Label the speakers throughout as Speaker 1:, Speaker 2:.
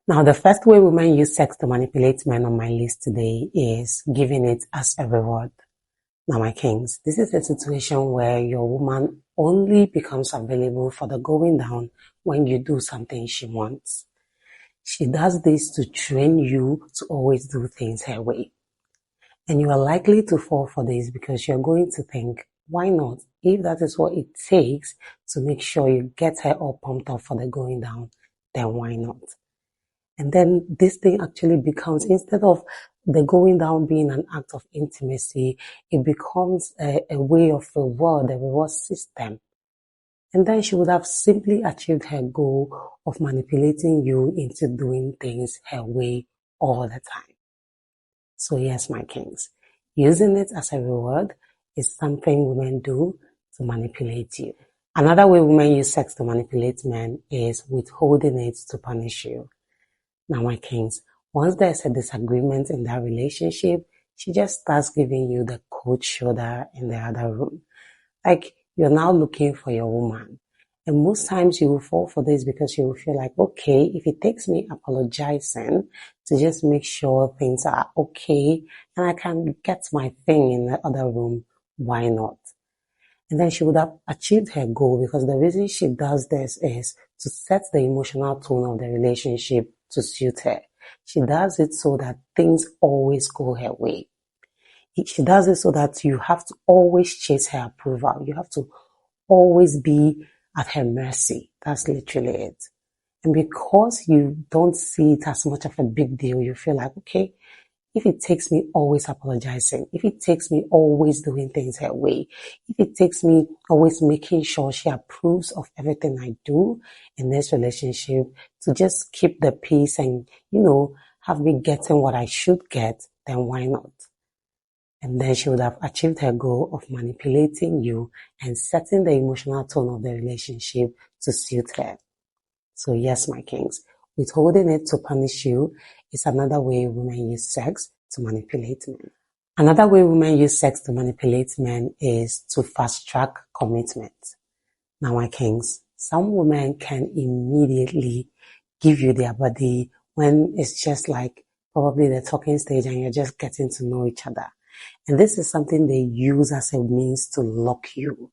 Speaker 1: Now, the first way women use sex to manipulate men on my list today is giving it as a reward. Now, my kings, this is a situation where your woman only becomes available for the going down when you do something she wants. She does this to train you to always do things her way. And you are likely to fall for this because you're going to think, why not? If that is what it takes to make sure you get her all pumped up for the going down, then why not? And then this thing actually becomes, instead of the going down being an act of intimacy, it becomes a way of reward, a reward system. And then she would have simply achieved her goal of manipulating you into doing things her way all the time. So yes, my kings, using it as a reward is something women do to manipulate you. Another way women use sex to manipulate men is withholding it to punish you. Now, my kings, once there's a disagreement in that relationship, she just starts giving you the cold shoulder in the other room. Like, you're now looking for your woman. And most times you will fall for this because you will feel like, okay, if it takes me apologizing to just make sure things are okay and I can get my thing in the other room, why not? And then she would have achieved her goal because the reason she does this is to set the emotional tone of the relationship to suit her. She does it so that things always go her way. She does it so that you have to always chase her approval. You have to always be at her mercy. That's literally it. And because you don't see it as much of a big deal, you feel like, okay, if it takes me always apologizing, if it takes me always doing things her way, if it takes me always making sure she approves of everything I do in this relationship to just keep the peace and, have me getting what I should get, then why not? And then she would have achieved her goal of manipulating you and setting the emotional tone of the relationship to suit her. So yes, my kings, withholding it to punish you is another way women use sex to manipulate men. Another way women use sex to manipulate men is to fast track commitment. Now, my kings, some women can immediately give you their body when it's just like probably the talking stage and you're just getting to know each other. And this is something they use as a means to lock you.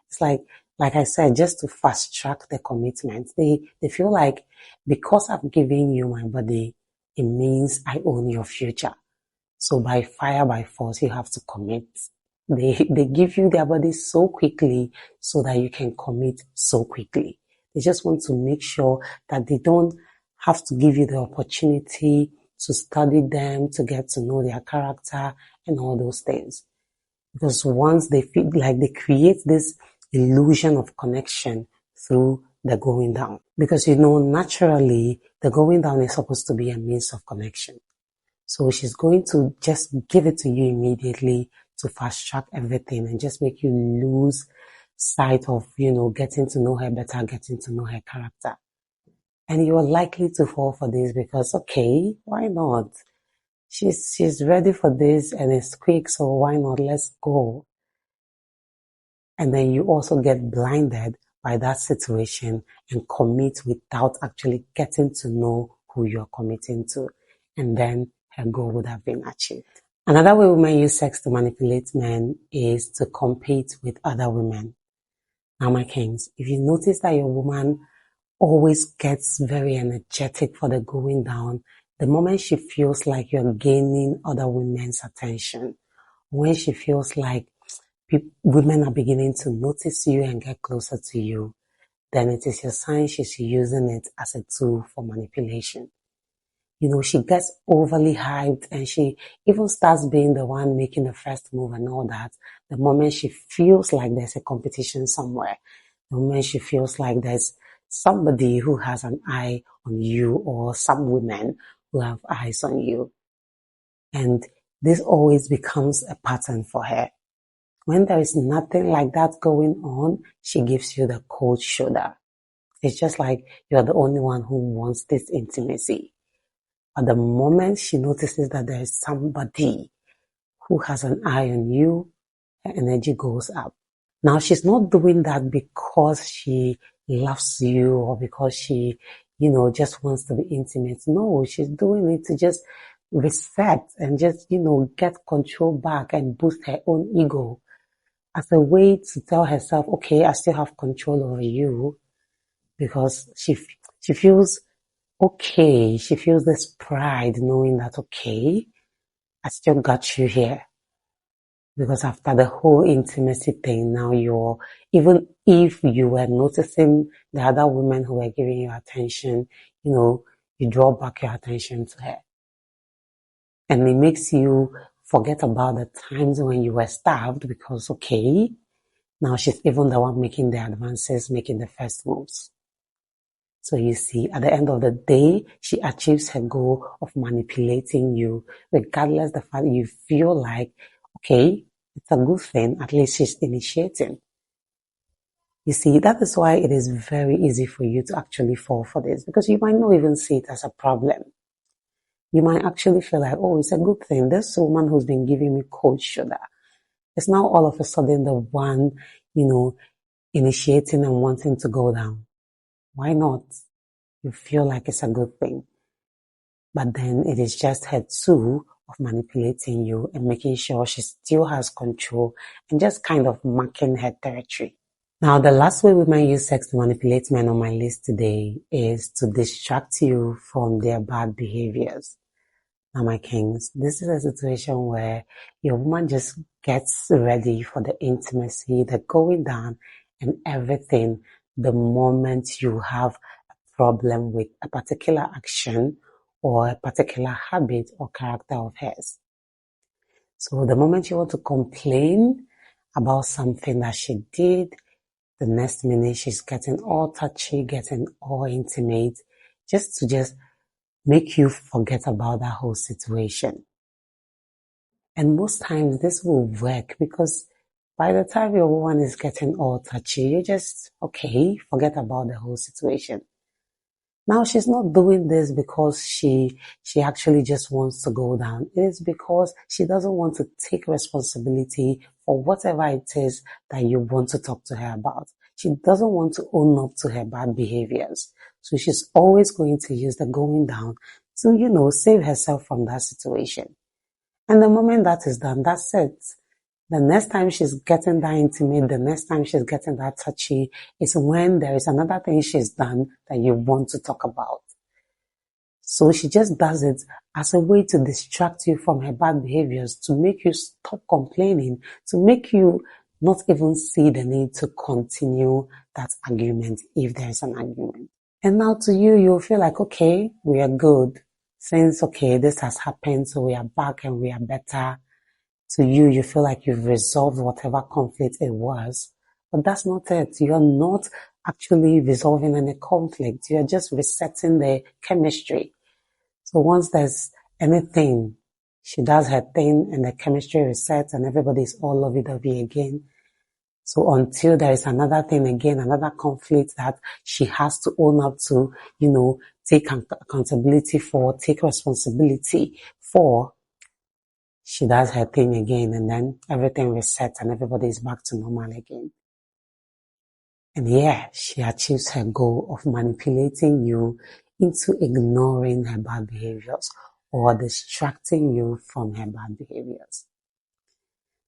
Speaker 1: It's like I said, just to fast track the commitment. They feel like because I've given you my body, it means I own your future. So by fire, by force, you have to commit. They give you their body so quickly so that you can commit so quickly. They just want to make sure that they don't have to give you the opportunity to study them, to get to know their character and all those things. Because once they feel like they create this illusion of connection through the going down. Because naturally, the going down is supposed to be a means of connection. So she's going to just give it to you immediately to fast track everything and just make you lose sight of, getting to know her better, getting to know her character. And you are likely to fall for this because, okay, why not? She's ready for this and it's quick, so why not? Let's go. And then you also get blinded by that situation and commit without actually getting to know who you're committing to. And then her goal would have been achieved. Another way women use sex to manipulate men is to compete with other women. Now, my kings, if you notice that your woman always gets very energetic for the going down, the moment she feels like you're gaining other women's attention, when she feels like women are beginning to notice you and get closer to you, then it is your sign she's using it as a tool for manipulation. She gets overly hyped and she even starts being the one making the first move and all that. The moment she feels like there's a competition somewhere, the moment she feels like there's somebody who has an eye on you or some women who have eyes on you. And this always becomes a pattern for her. When there is nothing like that going on, she gives you the cold shoulder. It's just like you're the only one who wants this intimacy. But the moment she notices that there is somebody who has an eye on you, her energy goes up. Now, she's not doing that because she loves you or because she, just wants to be intimate. No, she's doing it to just reset and just, get control back and boost her own ego as a way to tell herself, okay, I still have control over you, because she feels okay. She feels this pride knowing that, okay, I still got you here. Because after the whole intimacy thing, now even if you were noticing the other women who were giving you attention, you draw back your attention to her. And it makes you forget about the times when you were starved, because, okay, now she's even the one making the advances, making the first moves. So you see, at the end of the day, she achieves her goal of manipulating you, regardless the fact you feel like, okay, it's a good thing, at least she's initiating. You see, that is why it is very easy for you to actually fall for this, because you might not even see it as a problem. You might actually feel like, oh, it's a good thing. This woman who's been giving me cold shoulder is now all of a sudden the one, initiating and wanting to go down. Why not? You feel like it's a good thing. But then it is just her tool of manipulating you and making sure she still has control and just kind of marking her territory. Now, the last way women use sex to manipulate men on my list today is to distract you from their bad behaviors. Now, my kings, this is a situation where your woman just gets ready for the intimacy, the going down and everything the moment you have a problem with a particular action or a particular habit or character of hers. So the moment you want to complain about something that she did, the next minute she's getting all touchy, getting all intimate, just to make you forget about that whole situation. And most times this will work, because by the time your woman is getting all touchy, you just, okay, forget about the whole situation. Now, she's not doing this because she actually just wants to go down. It is because she doesn't want to take responsibility for whatever it is that you want to talk to her about. She doesn't want to own up to her bad behaviors. So she's always going to use the going down to, save herself from that situation. And the moment that is done, that's it. The next time she's getting that intimate, the next time she's getting that touchy, is when there is another thing she's done that you want to talk about. So she just does it as a way to distract you from her bad behaviors, to make you stop complaining, to make you not even see the need to continue that argument if there is an argument. And now to you, you'll feel like, okay, we are good. Since, okay, this has happened, so we are back and we are better. To you, you feel like you've resolved whatever conflict it was. But that's not it. You're not actually resolving any conflict. You're just resetting the chemistry. So once there's anything, she does her thing and the chemistry resets and everybody's all lovey-dovey again. So until there is another thing again, another conflict that she has to own up to, take accountability for, take responsibility for, she does her thing again, and then everything resets and everybody is back to normal again. And yeah, she achieves her goal of manipulating you into ignoring her bad behaviors or distracting you from her bad behaviors.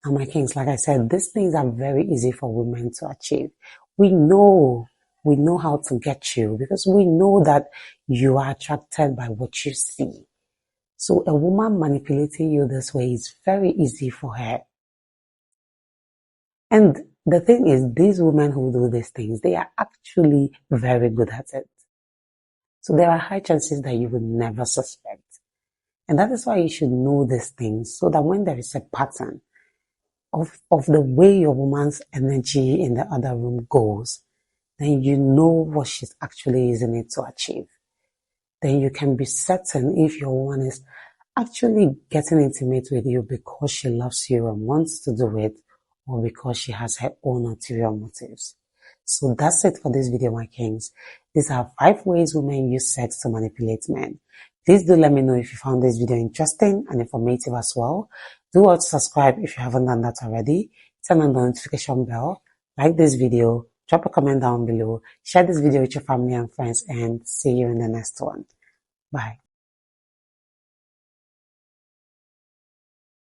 Speaker 1: Now, my kings, like I said, these things are very easy for women to achieve. We know how to get you, because we know that you are attracted by what you see. So a woman manipulating you this way is very easy for her. And the thing is, these women who do these things, they are actually very good at it. So there are high chances that you would never suspect. And that is why you should know these things, so that when there is a pattern of the way your woman's energy in the other room goes, then you know what she's actually using it to achieve. Then you can be certain if your woman is actually getting intimate with you because she loves you and wants to do it, or because she has her own ulterior motives. So that's it for this video, my kings. These are 5 ways women use sex to manipulate men. Please do let me know if you found this video interesting and informative as well. Do also subscribe if you haven't done that already. Turn on the notification bell, like this video, Drop a comment down below. Share this video with your family and friends, and see you in the next one. Bye.